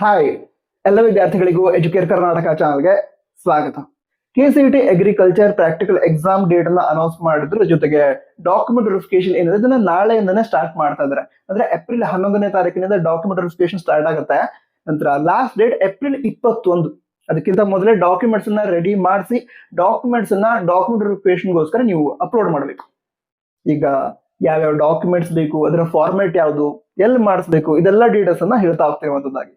Hi, ಎಲ್ಲ ವಿದ್ಯಾರ್ಥಿಗಳಿಗೂ Educare Karnataka ಚಾನಲ್ಗೆ ಸ್ವಾಗತ. KCET agriculture practical exam date ಅನ್ನ ಅನೌನ್ಸ್ ಮಾಡಿದ್ರ ಜೊತೆಗೆ ಡಾಕ್ಯುಮೆಂಟ್ ವೆರಿಫಿಕೇಶನ್ ಏನಿದೆ ಇದನ್ನ ನಾಳೆಯಿಂದನೇ ಸ್ಟಾರ್ಟ್ ಮಾಡ್ತಾ ಇದ್ದಾರೆ. ಅಂದ್ರೆ ಏಪ್ರಿಲ್ 11ನೇ ತಾರೀಕಿನಿಂದ ಡಾಕ್ಯುಮೆಂಟ್ ವೆರಿಫಿಕೇಶನ್ ಸ್ಟಾರ್ಟ್ ಆಗುತ್ತೆ. ನಂತರ ಲಾಸ್ಟ್ ಡೇಟ್ ಏಪ್ರಿಲ್ 21. ಅದಕ್ಕಿಂತ ಮೊದಲೇ ಡಾಕ್ಯುಮೆಂಟ್ಸ್ ಅನ್ನ ರೆಡಿ ಮಾಡಿಸಿ ಡಾಕ್ಯುಮೆಂಟ್ಸ್ ವೆರಿಫಿಕೇಶನ್ಗೋಸ್ಕರ ನೀವು ಅಪ್ಲೋಡ್ ಮಾಡಬೇಕು. ಈಗ ಯಾವ್ಯಾವ ಡಾಕ್ಯುಮೆಂಟ್ಸ್ ಬೇಕು, ಅದರ ಫಾರ್ಮೆಟ್ ಯಾವುದು, ಎಲ್ಲಿ ಮಾಡಿಸ್ಬೇಕು, ಇದೆಲ್ಲ ಡೀಟೇಲ್ಸ್ ಅನ್ನ ಹೇಳ್ತಾ ಹೋಗ್ತಿರುವಂತದ್ದಾಗಿ.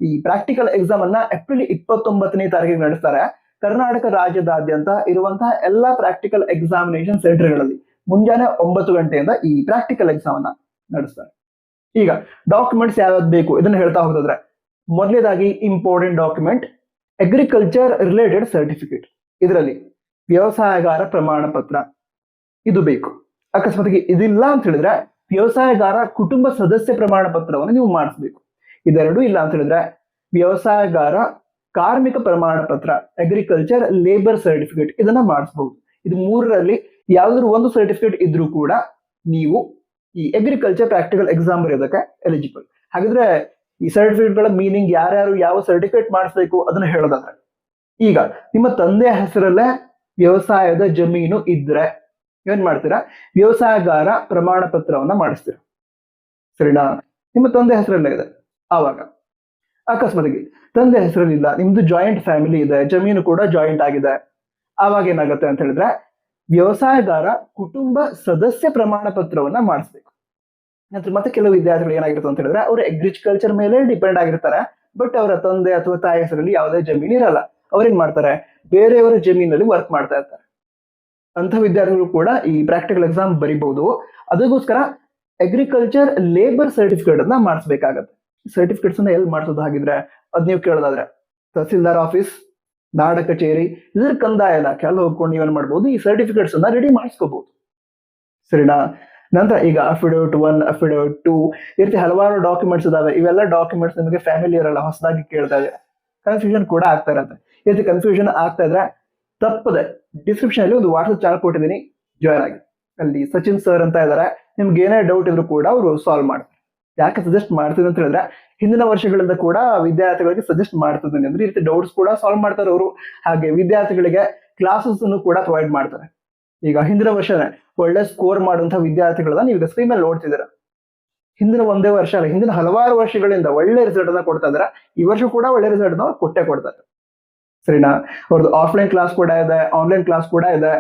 ಈ ಪ್ರಾಕ್ಟಿಕಲ್ ಎಕ್ಸಾಮ್ ಅನ್ನ ಏಪ್ರಿಲ್ 29ನೇ ತಾರೀಕಿಗೆ ನಡೆಸ್ತಾರೆ. ಕರ್ನಾಟಕ ರಾಜ್ಯದಾದ್ಯಂತ ಇರುವಂತಹ ಎಲ್ಲಾ ಪ್ರಾಕ್ಟಿಕಲ್ ಎಕ್ಸಾಮಿನೇಷನ್ ಸೆಂಟರ್ಗಳಲ್ಲಿ ಮುಂಜಾನೆ 9 ಗಂಟೆಯಿಂದ ಈ ಪ್ರಾಕ್ಟಿಕಲ್ ಎಕ್ಸಾಮ್ ಅನ್ನ ನಡೆಸ್ತಾರೆ. ಈಗ ಡಾಕ್ಯುಮೆಂಟ್ಸ್ ಯಾವ್ಯಾವ್ದು ಬೇಕು ಇದನ್ನ ಹೇಳ್ತಾ ಹೋದ್ರೆ, ಮೊದಲನೇದಾಗಿ important document agriculture related certificate. ಇದರಲ್ಲಿ ವ್ಯವಸಾಯಗಾರ ಪ್ರಮಾಣ ಪತ್ರ ಇದು ಬೇಕು. ಅಕಸ್ಮಾತ್ ಇದಿಲ್ಲ ಅಂತ ಹೇಳಿದ್ರೆ ವ್ಯವಸಾಯಗಾರ ಕುಟುಂಬ ಸದಸ್ಯ ಪ್ರಮಾಣ ಪತ್ರವನ್ನು ನೀವು ಮಾಡಿಸ್ಬೇಕು. ಇದೆರಡು ಇಲ್ಲ ಅಂತ ಹೇಳಿದ್ರೆ ವ್ಯವಸಾಯಗಾರ ಕಾರ್ಮಿಕ ಪ್ರಮಾಣ ಪತ್ರ ಅಗ್ರಿಕಲ್ಚರ್ ಲೇಬರ್ ಸರ್ಟಿಫಿಕೇಟ್ ಇದನ್ನ ಮಾಡಿಸಬಹುದು. ಇದು ಮೂರರಲ್ಲಿ ಯಾವ್ದಾದ್ರು ಒಂದು ಸರ್ಟಿಫಿಕೇಟ್ ಇದ್ರೂ ಕೂಡ ನೀವು ಈ ಅಗ್ರಿಕಲ್ಚರ್ ಪ್ರಾಕ್ಟಿಕಲ್ ಎಕ್ಸಾಮ್ ಬರೆಯೋದಕ್ಕೆ ಎಲಿಜಿಬಲ್. ಹಾಗಾದ್ರೆ ಈ ಸರ್ಟಿಫಿಕೇಟ್ ಗಳ ಮೀನಿಂಗ್, ಯಾರ್ಯಾರು ಯಾವ ಸರ್ಟಿಫಿಕೇಟ್ ಮಾಡಿಸ್ಬೇಕು ಅದನ್ನ ಹೇಳೋದಾದ್ರೆ, ಈಗ ನಿಮ್ಮ ತಂದೆಯ ಹೆಸರಲ್ಲೇ ವ್ಯವಸಾಯದ ಜಮೀನು ಇದ್ರೆ ಏನ್ ಮಾಡ್ತೀರಾ, ವ್ಯವಸಾಯಗಾರ ಪ್ರಮಾಣ ಪತ್ರವನ್ನ ಮಾಡಿಸ್ತೀರಾ. ಸರಿನಾ? ನಿಮ್ಮ ತಂದೆ ಹೆಸರಲ್ಲೇ ಇದೆ. ಆವಾಗ ಅಕಸ್ಮಾತ್ ತಂದೆ ಹೆಸರಲ್ಲಿಲ್ಲ, ನಿಮ್ದು ಜಾಯಿಂಟ್ ಫ್ಯಾಮಿಲಿ ಇದೆ, ಜಮೀನು ಕೂಡ ಜಾಯಿಂಟ್ ಆಗಿದೆ, ಆವಾಗ ಏನಾಗುತ್ತೆ ಅಂತ ಹೇಳಿದ್ರೆ ವ್ಯವಸಾಯಗಾರ ಕುಟುಂಬ ಸದಸ್ಯ ಪ್ರಮಾಣ ಪತ್ರವನ್ನ ಮಾಡಿಸ್ಬೇಕು. ನಂತರ ಮತ್ತೆ ಕೆಲವು ವಿದ್ಯಾರ್ಥಿಗಳು ಏನಾಗಿರುತ್ತೆ ಅಂತ ಹೇಳಿದ್ರೆ ಅವರು ಅಗ್ರಿಕಲ್ಚರ್ ಮೇಲೆ ಡಿಪೆಂಡ್ ಆಗಿರ್ತಾರೆ, ಬಟ್ ಅವರ ತಂದೆ ಅಥವಾ ತಾಯಿ ಹೆಸರಲ್ಲಿ ಯಾವುದೇ ಜಮೀನು ಇರಲ್ಲ. ಅವ್ರೇನ್ ಮಾಡ್ತಾರೆ, ಬೇರೆಯವರ ಜಮೀನಲ್ಲಿ ವರ್ಕ್ ಮಾಡ್ತಾ ಇರ್ತಾರೆ. ಅಂತ ವಿದ್ಯಾರ್ಥಿಗಳು ಕೂಡ ಈ ಪ್ರಾಕ್ಟಿಕಲ್ ಎಕ್ಸಾಮ್ ಬರಿಬಹುದು. ಅದಕ್ಕೋಸ್ಕರ ಅಗ್ರಿಕಲ್ಚರ್ ಲೇಬರ್ ಸರ್ಟಿಫಿಕೇಟ್ ಅನ್ನ ಮಾಡಿಸ್ಬೇಕಾಗತ್ತೆ. ಸರ್ಟಿಫಿಕೇಟ್ಸ್ ಅನ್ನ ಎಲ್ಲಿ ಮಾಡಿಸೋದು ಹಾಗಿದ್ರೆ ಅದ್ ನೀವು ಕೇಳೋದಾದ್ರೆ ತಹಸೀಲ್ದಾರ್ ಆಫೀಸ್, ನಾಡ ಕಚೇರಿ, ಇದ್ರ ಕಂದಾಯ ಇಲಾಖೆ ಅಲ್ಲಿ ಹೋಗ್ಕೊಂಡು ನೀವೇನ್ ಮಾಡ್ಬೋದು, ಈ ಸರ್ಟಿಫಿಕೇಟ್ಸ್ ಅನ್ನ ರೆಡಿ ಮಾಡಿಸ್ಕೋಬಹುದು. ಸರಿನಾ? ನಂತರ ಈಗ ಅಫಿಡವಿಟ್ 1, ಅಫಿಡವಿಟ್ 2 ಈ ರೀತಿ ಹಲವಾರು ಡಾಕ್ಯುಮೆಂಟ್ಸ್ ಇದಾವೆ. ಇವೆಲ್ಲ ಡಾಕ್ಯುಮೆಂಟ್ಸ್ ನಿಮಗೆ ಫ್ಯಾಮಿಲಿ ಇರಲ್ಲ, ಹೊಸದಾಗಿ ಕೇಳ್ತಾ ಇದೆ, ಕನ್ಫ್ಯೂಷನ್ ಕೂಡ ಆಗ್ತಾ ಇರತ್ತೆ. ಈ ರೀತಿ ಕನ್ಫ್ಯೂಷನ್ ಆಗ್ತಾ ಇದ್ರೆ ತಪ್ಪದೆ ಡಿಸ್ಕ್ರಿಪ್ಷನ್ ಅಲ್ಲಿ ಒಂದು ವಾಟ್ಸ್ಆಪ್ ಚಾನಲ್ ಕೊಟ್ಟಿದ್ದೀನಿ, ಜಾಯ್ನ್ ಆಗಿ. ಅಲ್ಲಿ ಸಚಿನ್ ಸರ್ ಅಂತ ಇದಾರೆ, ನಿಮ್ಗೆ ಏನೇ ಡೌಟ್ ಇದ್ರು ಕೂಡ ಅವರು ಸಾಲ್ವ್ ಮಾಡ್ತಾರೆ. ಯಾಕೆ ಸಜೆಸ್ಟ್ ಮಾಡ್ತಿದ್ರು ಅಂತ ಹೇಳಿದ್ರೆ ಹಿಂದಿನ ವರ್ಷಗಳಿಂದ ಕೂಡ ವಿದ್ಯಾರ್ಥಿಗಳಿಗೆ ಸಜೆಸ್ಟ್ ಮಾಡ್ತಿದ್ದೀನಿ. ಅಂದ್ರೆ ಈ ರೀತಿ ಡೌಟ್ಸ್ ಕೂಡ ಸಾಲ್ವ್ ಮಾಡ್ತಾರೆ ಅವರು. ಹಾಗೆ ವಿದ್ಯಾರ್ಥಿಗಳಿಗೆ ಕ್ಲಾಸಸ್ ಅನ್ನು ಕೂಡ ಪ್ರೊವೈಡ್ ಮಾಡ್ತಾರೆ. ಈಗ ಹಿಂದಿನ ವರ್ಷನೇ ಒಳ್ಳೆ ಸ್ಕೋರ್ ಮಾಡುವಂತಹ ವಿದ್ಯಾರ್ಥಿಗಳನ್ನ ನೀವು ಸ್ಕ್ರೀನ್ ಮೇಲೆ ನೋಡ್ತಿದ್ದೀರಾ. ಹಿಂದಿನ ಒಂದೇ ವರ್ಷ ಅಲ್ಲ, ಹಿಂದಿನ ಹಲವಾರು ವರ್ಷಗಳಿಂದ ಒಳ್ಳೆ ರಿಸಲ್ಟ್ ಅನ್ನ ಕೊಡ್ತಾ ಇದಾರೆ. ಈ ವರ್ಷ ಕೂಡ ಒಳ್ಳೆ ರಿಸಲ್ಟ್ ಅನ್ನ ಕೊಟ್ಟೆ ಕೊಡ್ತಾರೆ. ಸರಿನಾ? ಅವ್ರದ್ದು ಆಫ್ಲೈನ್ ಕ್ಲಾಸ್ ಕೂಡ ಇದೆ, ಆನ್ಲೈನ್ ಕ್ಲಾಸ್ ಕೂಡ ಇದೆ.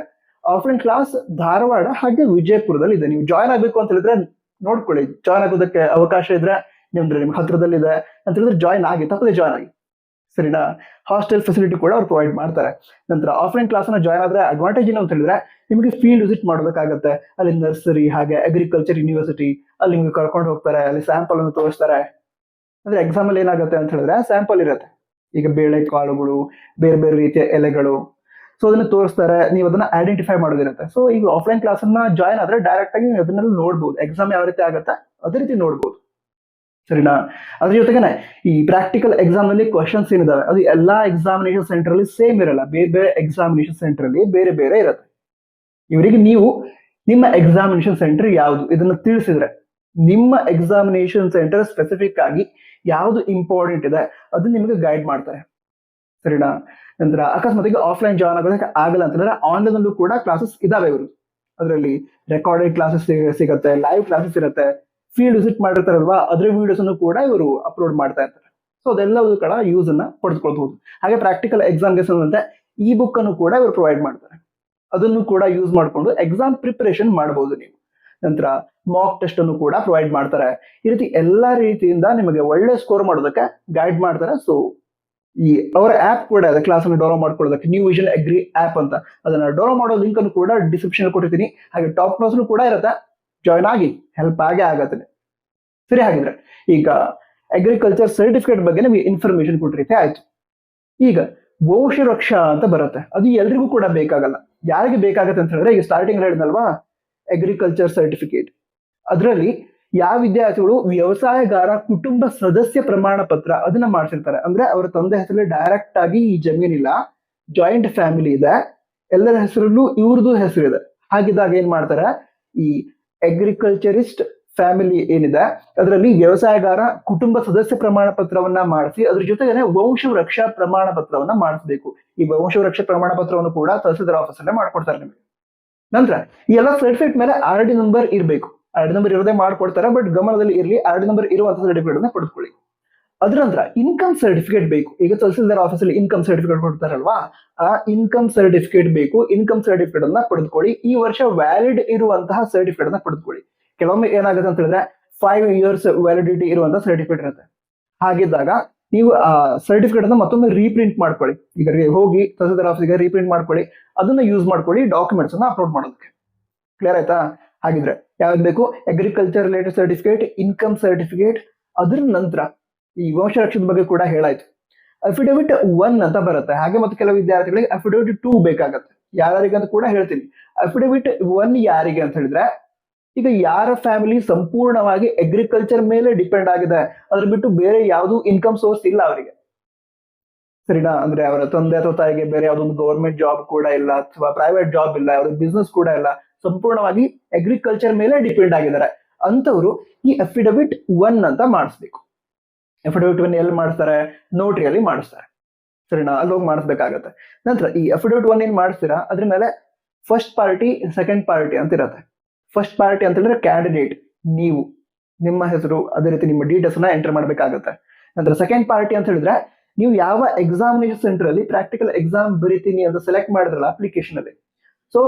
ಆಫ್ಲೈನ್ ಕ್ಲಾಸ್ ಧಾರವಾಡ ಹಾಗೆ ವಿಜಯಪುರದಲ್ಲಿ ಇದೆ. ನೀವು ಜಾಯ್ನ್ ಆಗ್ಬೇಕು ಅಂತ ಹೇಳಿದ್ರೆ ನೋಡ್ಕೊಳ್ಳಿ, ಜಾಯ್ನ್ ಆಗೋದಕ್ಕೆ ಅವಕಾಶ ಇದ್ರೆ ನಿಮ್ಗೆ ಹತ್ರದಲ್ಲಿದೆ ಅಂತ ಹೇಳಿದ್ರೆ ಜಾಯ್ನ್ ಆಗಿ, ತಪ್ಪದೆ ಜಾಯ್ನ್ ಆಗಿ. ಸರಿನಾ? ಹಾಸ್ಟೆಲ್ ಫೆಸಿಲಿಟಿ ಕೂಡ ಅವ್ರು ಪ್ರೊವೈಡ್ ಮಾಡ್ತಾರೆ. ನಂತರ ಆಫ್ಲೈನ್ ಕ್ಲಾಸ್ ಅನ್ನ ಜಾಯ್ನ್ ಆದ್ರೆ ಅಡ್ವಾಂಟೇಜ್ ಏನು ಅಂತ ಹೇಳಿದ್ರೆ ನಿಮಗೆ ಫೀಲ್ಡ್ ವಿಸಿಟ್ ಮಾಡೋದಕ್ಕಾಗತ್ತೆ. ಅಲ್ಲಿ ನರ್ಸರಿ ಹಾಗೆ ಅಗ್ರಿಕಲ್ಚರ್ ಯೂನಿವರ್ಸಿಟಿ ಅಲ್ಲಿ ನಿಮ್ಗೆ ಕರ್ಕೊಂಡು ಹೋಗ್ತಾರೆ, ಅಲ್ಲಿ ಸ್ಯಾಂಪಲ್ ಅನ್ನು ತೋರಿಸ್ತಾರೆ. ಅಂದ್ರೆ ಎಕ್ಸಾಮ್ ಅಲ್ಲಿ ಏನಾಗುತ್ತೆ ಅಂತ ಹೇಳಿದ್ರೆ ಸ್ಯಾಂಪಲ್ ಇರುತ್ತೆ. ಈಗ ಬೇಳೆ ಕಾಳುಗಳು, ಬೇರೆ ಬೇರೆ ರೀತಿಯ ಎಲೆಗಳು, ಸೊ ಅದನ್ನ ತೋರಿಸ್ತಾರೆ, ನೀವು ಅದನ್ನ ಐಡೆಂಟಿಫೈ ಮಾಡೋದಿರುತ್ತೆ. ಸೊ ಈಗ ಆಫ್ಲೈನ್ ಕ್ಲಾಸ್ ಅನ್ನ ಜಾಯ್ನ್ ಆದ್ರೆ ಡೈರೆಕ್ಟ್ ಆಗಿ ನೀವು ಅದನ್ನೆಲ್ಲ ನೋಡ್ಬೋದು. ಎಕ್ಸಾಮ್ ಯಾವ ರೀತಿ ಆಗುತ್ತೆ ಅದೇ ರೀತಿ ನೋಡ್ಬೋದು. ಸರಿನಾ? ಅದ್ರ ಜೊತೆಗೇನೆ ಈ ಪ್ರಾಕ್ಟಿಕಲ್ ಎಕ್ಸಾಮ್ ನಲ್ಲಿ ಕ್ವಶನ್ಸ್ ಏನಿದಾವೆ ಅದು ಎಲ್ಲಾ ಎಕ್ಸಾಮಿನೇಷನ್ ಸೆಂಟರ್ ಅಲ್ಲಿ ಸೇಮ್ ಇರಲ್ಲ. ಬೇರೆ ಬೇರೆ ಎಕ್ಸಾಮಿನೇಷನ್ ಸೆಂಟರ್ ಅಲ್ಲಿ ಬೇರೆ ಬೇರೆ ಇರುತ್ತೆ. ಇವರಿಗೆ ನೀವು ನಿಮ್ಮ ಎಕ್ಸಾಮಿನೇಷನ್ ಸೆಂಟರ್ ಯಾವುದು ಇದನ್ನ ತಿಳಿಸಿದ್ರೆ ನಿಮ್ಮ ಎಕ್ಸಾಮಿನೇಷನ್ ಸೆಂಟರ್ ಸ್ಪೆಸಿಫಿಕ್ ಆಗಿ ಯಾವುದು ಇಂಪಾರ್ಟೆಂಟ್ ಇದೆ ಅದನ್ನ ನಿಮಗೆ ಗೈಡ್ ಮಾಡ್ತಾರೆ. ಸರಿನಾ? ನಂತರ ಅಕಸ್ಮಾತ್ ಆಫ್ಲೈನ್ ಜಾಯ್ನ್ ಆಗೋದಕ್ಕೆ ಆಗಲ್ಲ ಅಂತಂದ್ರೆ ಆನ್ಲೈನ್ ಅಲ್ಲೂ ಕೂಡ ಕ್ಲಾಸಸ್ ಇದಾವೆ ಇವರು. ಅದರಲ್ಲಿ ರೆಕಾರ್ಡೆಡ್ ಕ್ಲಾಸಸ್ ಸಿಗುತ್ತೆ, ಲೈವ್ ಕ್ಲಾಸಸ್ ಇರುತ್ತೆ, ಫೀಲ್ಡ್ ವಿಸಿಟ್ ಮಾಡಿರ್ತಾರಲ್ವಾ ಅದ್ರ ವಿಡಿಯೋಸ್ ಅನ್ನು ಕೂಡ ಇವರು ಅಪ್ಲೋಡ್ ಮಾಡ್ತಾ ಇರ್ತಾರೆ. ಸೊ ಅದೆಲ್ಲವೂ ಕೂಡ ಯೂಸ್ ಅನ್ನ ಪಡೆದುಕೊಳ್ಬಹುದು. ಹಾಗೆ ಪ್ರಾಕ್ಟಿಕಲ್ ಎಕ್ಸಾಮ್ಗೆ ಸಂಬಂಧಂತೆ ಈ ಬುಕ್ ಅನ್ನು ಕೂಡ ಇವರು ಪ್ರೊವೈಡ್ ಮಾಡ್ತಾರೆ. ಅದನ್ನು ಕೂಡ ಯೂಸ್ ಮಾಡಿಕೊಂಡು ಎಕ್ಸಾಮ್ ಪ್ರಿಪರೇಷನ್ ಮಾಡಬಹುದು ನೀವು. ನಂತರ ಮಾಕ್ ಟೆಸ್ಟ್ ಅನ್ನು ಕೂಡ ಪ್ರೊವೈಡ್ ಮಾಡ್ತಾರೆ. ಈ ರೀತಿ ಎಲ್ಲಾ ರೀತಿಯಿಂದ ನಿಮಗೆ ಒಳ್ಳೆ ಸ್ಕೋರ್ ಮಾಡೋದಕ್ಕೆ ಗೈಡ್ ಮಾಡ್ತಾರೆ. ಸೊ ಈ ಅವರ ಆಪ್ ಕೂಡ ಇದೆ, ಕ್ಲಾಸ್ ಅನ್ನು ಡೌನ್ಲೋಡ್ ಮಾಡ್ಕೊಳ್ಳೋದಕ್ಕೆ, ನ್ಯೂ ವಿಷನ್ ಅಗ್ರಿ ಆಪ್ ಅಂತ. ಅದನ್ನ ಡೌನ್ಲೋಡ್ ಮಾಡೋ ಲಿಂಕ್ ಅನ್ನು ಕೂಡ ಡಿಸ್ಕ್ರಿಪ್ಷನ್ ಕೊಟ್ಟಿದ್ದೀನಿ. ಹಾಗೆ ಟಾಪ್ ಕ್ಲಾಸ್ ಕೂಡ ಇರುತ್ತೆ, ಜಾಯ್ನ್ ಆಗಿ ಹೆಲ್ಪ್ ಆಗೇ ಆಗತ್ತೆ. ಸರಿ, ಹಾಗಿದ್ರೆ ಈಗ ಅಗ್ರಿಕಲ್ಚರ್ ಸರ್ಟಿಫಿಕೇಟ್ ಬಗ್ಗೆ ನಿಮಗೆ ಇನ್ಫಾರ್ಮೇಶನ್ ಕೊಟ್ಟ ರೀತಿ ಆಯ್ತು. ಈಗ ಗೋಶ ರಕ್ಷಾ ಅಂತ ಬರುತ್ತೆ, ಅದು ಎಲ್ರಿಗೂ ಕೂಡ ಬೇಕಾಗಲ್ಲ. ಯಾರಿಗೆ ಬೇಕಾಗತ್ತೆ ಅಂತ ಹೇಳಿದ್ರೆ ಈಗ ಸ್ಟಾರ್ಟಿಂಗ್ ಹೇಳಿದ್ನಲ್ವಾ ಅಗ್ರಿಕಲ್ಚರ್ ಸರ್ಟಿಫಿಕೇಟ್, ಅದರಲ್ಲಿ ಯಾವ ವಿದ್ಯಾರ್ಥಿಗಳು ವ್ಯವಸಾಯಗಾರ ಕುಟುಂಬ ಸದಸ್ಯ ಪ್ರಮಾಣ ಪತ್ರ ಅದನ್ನ ಮಾಡಿಸಿರ್ತಾರೆ, ಅಂದ್ರೆ ಅವರ ತಂದೆ ಹೆಸರಲ್ಲಿ ಡೈರೆಕ್ಟ್ ಆಗಿ ಈ ಜಮೀನಿಲ್ಲ, ಜಾಯಿಂಟ್ ಫ್ಯಾಮಿಲಿ ಇದೆ, ಎಲ್ಲರ ಹೆಸರಲ್ಲೂ ಇವ್ರದ್ದು ಹೆಸರಿದೆ. ಹಾಗಿದ್ದಾಗ ಏನ್ ಮಾಡ್ತಾರೆ, ಈ ಅಗ್ರಿಕಲ್ಚರಿಸ್ಟ್ ಫ್ಯಾಮಿಲಿ ಏನಿದೆ ಅದರಲ್ಲಿ ವ್ಯವಸಾಯಗಾರ ಕುಟುಂಬ ಸದಸ್ಯ ಪ್ರಮಾಣ ಪತ್ರವನ್ನ ಮಾಡಿಸಿ ಅದ್ರ ಜೊತೆಗೆ ವಂಶ ವೃಕ್ಷ ಪ್ರಮಾಣ ಪತ್ರವನ್ನ ಮಾಡಿಸ್ಬೇಕು. ಈ ವಂಶ ವೃಕ್ಷ ಪ್ರಮಾಣ ಪತ್ರವನ್ನು ಕೂಡ ತಹಸೀಲ್ದಾರ್ ಆಫೀಸ್ ಅಲ್ಲೇ ಮಾಡ್ಕೊಡ್ತಾರೆ ನಿಮಗೆ. ನಂತರ ಈ ಎಲ್ಲ ಸರ್ಟಿಫಿಕೇಟ್ ಮೇಲೆ RD ನಂಬರ್ ಇರಬೇಕು. RD ನಂಬರ್ ಇರೋದೇ ಮಾಡ್ಕೊಡ್ತಾರೆ, ಬಟ್ ಗಮನದಲ್ಲಿ ಇರಲಿ RD ನಂಬರ್ ಇರುವಂತಹ ಸರ್ಟಿಫಿಕೇಟ್ ಅನ್ನ ಪಡೆದುಕೊಳ್ಳಿ. ಅದ್ರ ನಂತರ ಇನ್ಕಮ್ ಸರ್ಟಿಫಿಕೇಟ್ ಬೇಕು. ಈಗ ತಹಸೀಲ್ದಾರ್ ಆಫೀಸಲ್ಲಿ ಇನ್ಕಮ್ ಸರ್ಟಿಫಿಕೇಟ್ ಕೊಡ್ತಾರಲ್ವಾ, ಆ ಇನ್ಕಮ್ ಸರ್ಟಿಫಿಕೇಟ್ ಬೇಕು. ಇನ್ಕಮ್ ಸರ್ಟಿಫಿಕೇಟ್ ಅನ್ನ ಪಡೆದುಕೊಳ್ಳಿ. ಈ ವರ್ಷ ವ್ಯಾಲಿಡ್ ಇರುವಂತಹ ಸರ್ಟಿಫಿಕೇಟ್ ಅನ್ನ ಪಡೆದುಕೊಳ್ಳಿ. ಕೆಲವೊಮ್ಮೆ ಏನಾಗುತ್ತೆ ಅಂತ ಹೇಳಿದ್ರೆ 5 years ವ್ಯಾಲಿಡಿಟಿ ಇರುವಂತಹ ಸರ್ಟಿಫಿಕೇಟ್ ಇರುತ್ತೆ. ಹಾಗಿದ್ದಾಗ ನೀವು ಆ ಸರ್ಟಿಫಿಕೇಟ್ ಅನ್ನ ಮತ್ತೊಮ್ಮೆ ರೀಪ್ರಿಂಟ್ ಮಾಡ್ಕೊಳ್ಳಿ. ಈಗ ಹೋಗಿ ತಹಸೀಲ್ದಾರ್ ಆಫೀಸ್ಗೆ ರೀಪ್ರಿಂಟ್ ಮಾಡ್ಕೊಳ್ಳಿ, ಅದನ್ನ ಯೂಸ್ ಮಾಡ್ಕೊಳ್ಳಿ ಡಾಕ್ಯುಮೆಂಟ್ಸ್ ಅನ್ನ ಅಪ್ಲೋಡ್ ಮಾಡೋದಕ್ಕೆ. ಕ್ಲಿಯರ್ ಆಯ್ತಾ? ಹಾಗಿದ್ರೆ ಯಾವ್ದು ಬೇಕು? Agriculture related certificate, income certificate. ಅದ್ರ ನಂತರ ಈ ವಂಶರಕ್ಷದ ಬಗ್ಗೆ ಕೂಡ ಹೇಳಾಯ್ತು. ಅಫಿಡವಿಟ್ 1 ಅಂತ ಬರುತ್ತೆ. ಹಾಗೆ ಮತ್ತೆ ಕೆಲವು ವಿದ್ಯಾರ್ಥಿಗಳಿಗೆ ಅಫಿಡವಿಟ್ 2 ಬೇಕಾಗತ್ತೆ. ಯಾರಿಗೆ ಅಂತ ಕೂಡ ಹೇಳ್ತೀನಿ. ಅಫಿಡವಿಟ್ 1 ಯಾರಿಗೆ ಅಂತ ಹೇಳಿದ್ರೆ, ಈಗ ಯಾರ ಫ್ಯಾಮಿಲಿ ಸಂಪೂರ್ಣವಾಗಿ ಅಗ್ರಿಕಲ್ಚರ್ ಮೇಲೆ ಡಿಪೆಂಡ್ ಆಗಿದೆ, ಅದ್ರ ಬಿಟ್ಟು ಬೇರೆ ಯಾವ್ದು ಇನ್ಕಮ್ ಸೋರ್ಸ್ ಇಲ್ಲ ಅವರಿಗೆ, ಸರಿನಾ? ಅಂದ್ರೆ ಅವರ ತಂದೆ ಅಥವಾ ತಾಯಿಗೆ ಬೇರೆ ಯಾವ್ದೊಂದು ಗವರ್ಮೆಂಟ್ ಜಾಬ್ ಕೂಡ ಇಲ್ಲ, ಅಥವಾ ಪ್ರೈವೇಟ್ ಜಾಬ್ ಇಲ್ಲ, ಅವ್ರ ಬಿಸ್ನೆಸ್ ಕೂಡ ಇಲ್ಲ, ಸಂಪೂರ್ಣವಾಗಿ ಅಗ್ರಿಕಲ್ಚರ್ ಮೇಲೆ ಡಿಪೆಂಡ್ ಆಗಿದ್ದಾರೆ ಅಂತವರು ಈ ಅಫಿಡವಿಟ್ 1 ಅಂತ ಮಾಡಿಸ್ಬೇಕು. ಅಫಿಡವಿಟ್ 1 ಎಲ್ಲಿ ಮಾಡಿಸ್ತಾರೆ? ನೋಟ್ರಿಯಲ್ಲಿ ಮಾಡಿಸ್ತಾರೆ, ಸರಿನಾ? ಅಲ್ಲಿ ಹೋಗಿ ಮಾಡಿಸ್ಬೇಕಾಗತ್ತೆ. ನಂತರ ಈ ಅಫಿಡವಿಟ್ 1 ಏನ್ ಮಾಡಿಸ್ತೀರಾ ಅದ್ರ ಮೇಲೆ ಫಸ್ಟ್ ಪಾರ್ಟಿ, ಸೆಕೆಂಡ್ ಪಾರ್ಟಿ ಅಂತ ಇರುತ್ತೆ. ಫಸ್ಟ್ ಪಾರ್ಟಿ ಅಂತ ಹೇಳಿದ್ರೆ ಕ್ಯಾಂಡಿಡೇಟ್, ನೀವು, ನಿಮ್ಮ ಹೆಸರು, ಅದೇ ರೀತಿ ನಿಮ್ಮ ಡೀಟೇಲ್ಸ್ ನ ಎಂಟರ್ ಮಾಡ್ಬೇಕಾಗತ್ತೆ. ನಂತರ ಸೆಕೆಂಡ್ ಪಾರ್ಟಿ ಅಂತ ಹೇಳಿದ್ರೆ ನೀವು ಯಾವ ಎಕ್ಸಾಮಿನೇಷನ್ ಸೆಂಟರ್ ಅಲ್ಲಿ ಪ್ರಾಕ್ಟಿಕಲ್ ಎಕ್ಸಾಮ್ ಬರೀತೀನಿ ಅಂತ ಸೆಲೆಕ್ಟ್ ಮಾಡಿದ್ರಲ್ಲ ಅಪ್ಲಿಕೇಶನ್ ಅಲ್ಲಿ, ಸೊ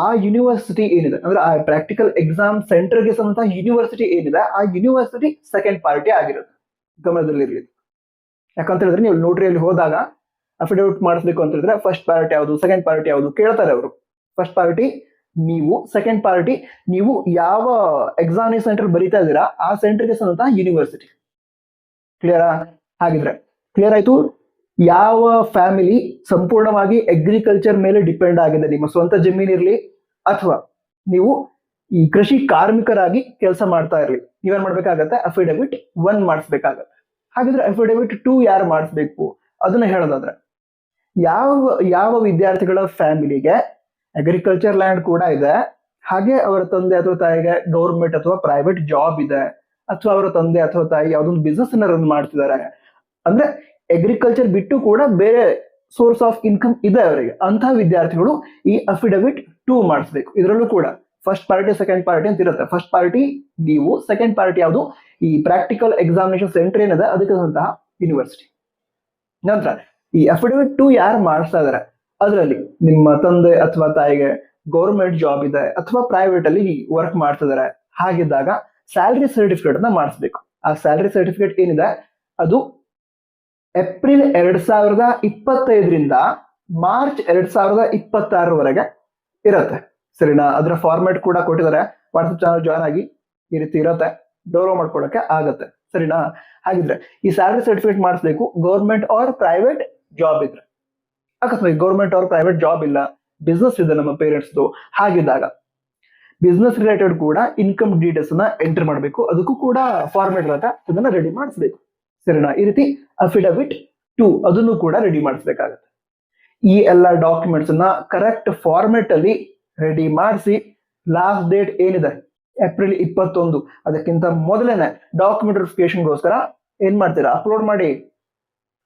ಆ ಯೂನಿವರ್ಸಿಟಿ ಏನಿದೆ ಅಂದ್ರೆ ಆ ಪ್ರಾಕ್ಟಿಕಲ್ ಎಕ್ಸಾಮ್ ಸೆಂಟರ್ಗೆ ಸಂಬಂಧ ಯೂನಿವರ್ಸಿಟಿ ಏನಿದೆ ಆ ಯೂನಿವರ್ಸಿಟಿ ಸೆಕೆಂಡ್ ಪಾರ್ಟಿ ಆಗಿರುತ್ತೆ. ಗಮನದಲ್ಲಿರಲಿ. ಯಾಕಂತ ಹೇಳಿದ್ರೆ ನೀವು ನೋಟ್ರಿಯಲ್ಲಿ ಹೋದಾಗ ಅಫಿಡವಿಟ್ ಮಾಡಿಸ್ಬೇಕು ಅಂತ ಹೇಳಿದ್ರೆ ಫಸ್ಟ್ ಪಾರ್ಟಿ ಯಾವುದು, ಸೆಕೆಂಡ್ ಪಾರ್ಟಿ ಯಾವುದು ಕೇಳ್ತಾರೆ ಅವರು. ಫಸ್ಟ್ ಪಾರ್ಟಿ ನೀವು, ಸೆಕೆಂಡ್ ಪಾರ್ಟಿ ನೀವು ಯಾವ ಎಕ್ಸಾಮಿನೇಷನ್ ಸೆಂಟರ್ ಬರೀತಾ ಇದ್ದೀರಾ ಆ ಸೆಂಟರ್ಗೆ ಸಂಬಂಧ ಯೂನಿವರ್ಸಿಟಿ. ಕ್ಲಿಯರಾ? ಹಾಗಿದ್ರೆ ಕ್ಲಿಯರ್ ಆಯ್ತು. ಯಾವ ಫ್ಯಾಮಿಲಿ ಸಂಪೂರ್ಣವಾಗಿ ಅಗ್ರಿಕಲ್ಚರ್ ಮೇಲೆ ಡಿಪೆಂಡ್ ಆಗಿದೆ, ನಿಮ್ಮ ಸ್ವಂತ ಜಮೀನಿರ್ಲಿ ಅಥವಾ ನೀವು ಈ ಕೃಷಿ ಕಾರ್ಮಿಕರಾಗಿ ಕೆಲಸ ಮಾಡ್ತಾ ಇರ್ಲಿ, ನೀವೇನ್ ಮಾಡ್ಬೇಕಾಗತ್ತೆ? ಅಫಿಡವಿಟ್ 1 ಮಾಡಿಸ್ಬೇಕಾಗತ್ತೆ. ಹಾಗಿದ್ರೆ ಅಫಿಡವಿಟ್ 2 ಯಾರು ಮಾಡಿಸ್ಬೇಕು ಅದನ್ನ ಹೇಳೋದಾದ್ರೆ, ಯಾವ ವಿದ್ಯಾರ್ಥಿಗಳ ಫ್ಯಾಮಿಲಿಗೆ ಅಗ್ರಿಕಲ್ಚರ್ ಲ್ಯಾಂಡ್ ಕೂಡ ಇದೆ, ಹಾಗೆ ಅವರ ತಂದೆ ಅಥವಾ ತಾಯಿಗೆ ಗೌರ್ಮೆಂಟ್ ಅಥವಾ ಪ್ರೈವೇಟ್ ಜಾಬ್ ಇದೆ, ಅಥವಾ ಅವರ ತಂದೆ ಅಥವಾ ತಾಯಿ ಯಾವ್ದೊಂದು ಬಿಸ್ನೆಸ್ ಅನ್ನ ರನ್ ಮಾಡ್ತಿದ್ದಾರೆ, ಅಂದ್ರೆ ಅಗ್ರಿಕಲ್ಚರ್ ಬಿಟ್ಟು ಕೂಡ ಬೇರೆ ಸೋರ್ಸ್ ಆಫ್ ಇನ್ಕಮ್ ಇದೆ ಅವರಿಗೆ, ಅಂತಹ ವಿದ್ಯಾರ್ಥಿಗಳು ಈ ಅಫಿಡವಿಟ್ 2 ಮಾಡಿಸ್ಬೇಕು. ಇದರಲ್ಲೂ ಕೂಡ ಫಸ್ಟ್ ಪಾರ್ಟಿ, ಸೆಕೆಂಡ್ ಪಾರ್ಟಿ ಅಂತ ಇರುತ್ತೆ. ಫಸ್ಟ್ ಪಾರ್ಟಿ ನೀವು, ಸೆಕೆಂಡ್ ಪಾರ್ಟಿ ಯಾವುದು? ಈ ಪ್ರಾಕ್ಟಿಕಲ್ ಎಕ್ಸಾಮಿನೇಷನ್ ಸೆಂಟರ್ ಏನಿದೆ ಅದಕ್ಕೆ ಯೂನಿವರ್ಸಿಟಿ. ನಂತರ ಈ ಅಫಿಡವಿಟ್ 2 ಯಾರು ಮಾಡಿಸ್ತಾ ಇದಾರೆ ಅದರಲ್ಲಿ ನಿಮ್ಮ ತಂದೆ ಅಥವಾ ತಾಯಿಗೆ ಗೌರ್ಮೆಂಟ್ ಜಾಬ್ ಇದೆ ಅಥವಾ ಪ್ರೈವೇಟ್ ಅಲ್ಲಿ ವರ್ಕ್ ಮಾಡ್ತಿದ್ದಾರೆ, ಹಾಗಿದ್ದಾಗ ಸ್ಯಾಲರಿ ಸರ್ಟಿಫಿಕೇಟ್ ಅನ್ನ ಮಾಡಿಸ್ಬೇಕು. ಆ ಸ್ಯಾಲರಿ ಸರ್ಟಿಫಿಕೇಟ್ ಏನಿದೆ ಅದು ಏಪ್ರಿಲ್ 2025ರಿಂದ ಮಾರ್ಚ್ 2026 ಇರುತ್ತೆ, ಸರಿನಾ? ಅದರ ಫಾರ್ಮೆಟ್ ಕೂಡ ಕೊಟ್ಟಿದ್ದಾರೆ. ವಾಟ್ಸ್ಆಪ್ ಚಾನಲ್ ಜಾಯ್ನ್ ಆಗಿ ಈ ರೀತಿ ಇರುತ್ತೆ, ಡೌನ್ಲೋಡ್ ಮಾಡ್ಕೊಳಕ್ಕೆ ಆಗತ್ತೆ, ಸರಿನಾ? ಹಾಗಿದ್ರೆ ಈ ಸ್ಯಾಲರಿ ಸರ್ಟಿಫಿಕೇಟ್ ಮಾಡಿಸ್ಬೇಕು ಗೌರ್ಮೆಂಟ್ ಆರ್ ಪ್ರೈವೇಟ್ ಜಾಬ್ ಇದ್ರೆ. ಅಕಸ್ಮಾತ್ ಗೌರ್ಮೆಂಟ್ ಆರ್ ಪ್ರೈವೇಟ್ ಜಾಬ್ ಇಲ್ಲ, ಬಿಸ್ನೆಸ್ ಇದೆ ನಮ್ಮ ಪೇರೆಂಟ್ಸ್ದು, ಹಾಗಿದ್ದಾಗ ಬಿಸ್ನೆಸ್ ರಿಲೇಟೆಡ್ ಕೂಡ ಇನ್ಕಮ್ ಡೀಟೇಲ್ಸ್ ನ ಎಂಟರ್ ಮಾಡಬೇಕು. ಅದಕ್ಕೂ ಕೂಡ ಫಾರ್ಮೆಟ್ ಇರುತ್ತೆ, ಅದನ್ನ ರೆಡಿ ಮಾಡಿಸ್ಬೇಕು, ಸರಿನಾ? ಈ ರೀತಿ ಅಫಿಡವಿಟ್ 2 ಅದನ್ನು ಕೂಡ ರೆಡಿ ಮಾಡಿಸ್ಬೇಕಾಗತ್ತೆ. ಈ ಎಲ್ಲ ಡಾಕ್ಯುಮೆಂಟ್ಸ್ ಅನ್ನ ಕರೆಕ್ಟ್ ಫಾರ್ಮೆಟ್ ಅಲ್ಲಿ ರೆಡಿ ಮಾಡಿಸಿ ಲಾಸ್ಟ್ ಡೇಟ್ ಏನಿದೆ ಏಪ್ರಿಲ್ 21, ಅದಕ್ಕಿಂತ ಮೊದಲೇನೆ ಡಾಕ್ಯುಮೆಂಟ್ ವೆರಿಫಿಕೇಶನ್ಗೋಸ್ಕರ ಏನ್ ಮಾಡ್ತೀರಾ? ಅಪ್ಲೋಡ್ ಮಾಡಿ.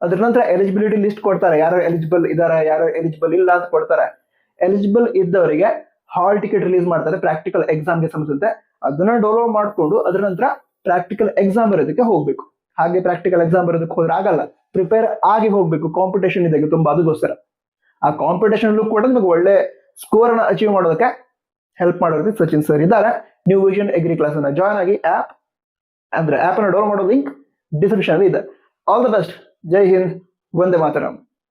ಅದ್ರ ನಂತರ ಎಲಿಜಿಬಿಲಿಟಿ ಲಿಸ್ಟ್ ಕೊಡ್ತಾರೆ, ಯಾರು ಎಲಿಜಿಬಲ್ ಇದಾರೆ, ಯಾರು ಎಲಿಜಿಬಲ್ ಇಲ್ಲ ಅಂತ ಕೊಡ್ತಾರೆ. ಎಲಿಜಿಬಲ್ ಇದ್ದವರಿಗೆ ಹಾಲ್ ಟಿಕೆಟ್ ರಿಲೀಸ್ ಮಾಡ್ತಾರೆ ಪ್ರಾಕ್ಟಿಕಲ್ ಎಕ್ಸಾಮ್ಗೆ ಸಂಬಂಧಿಸಿದಂತೆ. ಅದನ್ನ ಡೌನ್ಲೋಡ್ ಮಾಡ್ಕೊಂಡು ಅದ್ರ ನಂತರ ಪ್ರಾಕ್ಟಿಕಲ್ ಎಕ್ಸಾಮ್ ಬರೋದಕ್ಕೆ ಹೋಗ್ಬೇಕು. ಹಾಗೆ ಪ್ರಾಕ್ಟಿಕಲ್ ಎಕ್ಸಾಮ್ ಬರೋದಕ್ಕೆ ಹೋದ್ರೆ ಆಗಲ್ಲ, ಪ್ರಿಪೇರ್ ಆಗಿ ಹೋಗ್ಬೇಕು. ಕಾಂಪಿಟೇಷನ್ ಇದೆ ತುಂಬಾ, ಅದಕ್ಕೋಸ್ಕರ ಆ ಕಾಂಪಿಟೇಷನ್ ಕೂಡ ನಿಮಗೆ ಒಳ್ಳೆ ಸ್ಕೋರ್ ಅನ್ನ ಅಚೀವ್ ಮಾಡೋದಕ್ಕೆ ಹೆಲ್ಪ್ ಮಾಡೋದಕ್ಕೆ ಸಚಿನ್ ಸರ್ ಇದ್ದಾರೆ. ನ್ಯೂ ವಿಷನ್ ಅಗ್ರಿ ಕ್ಲಾಸ್ ಅನ್ನ ಜಾಯ್ನ್ ಆಗಿ ಆಪ್ ಅನ್ನ ಡೌನ್ಲೋಡ್ ಮಾಡೋ ಲಿಂಕ್ ಡಿಸ್ಕ್ರಿಪ್ಷನ್ ಅಲ್ಲಿ ಇದೆ. All the best. Jai Hind, Vande Mataram.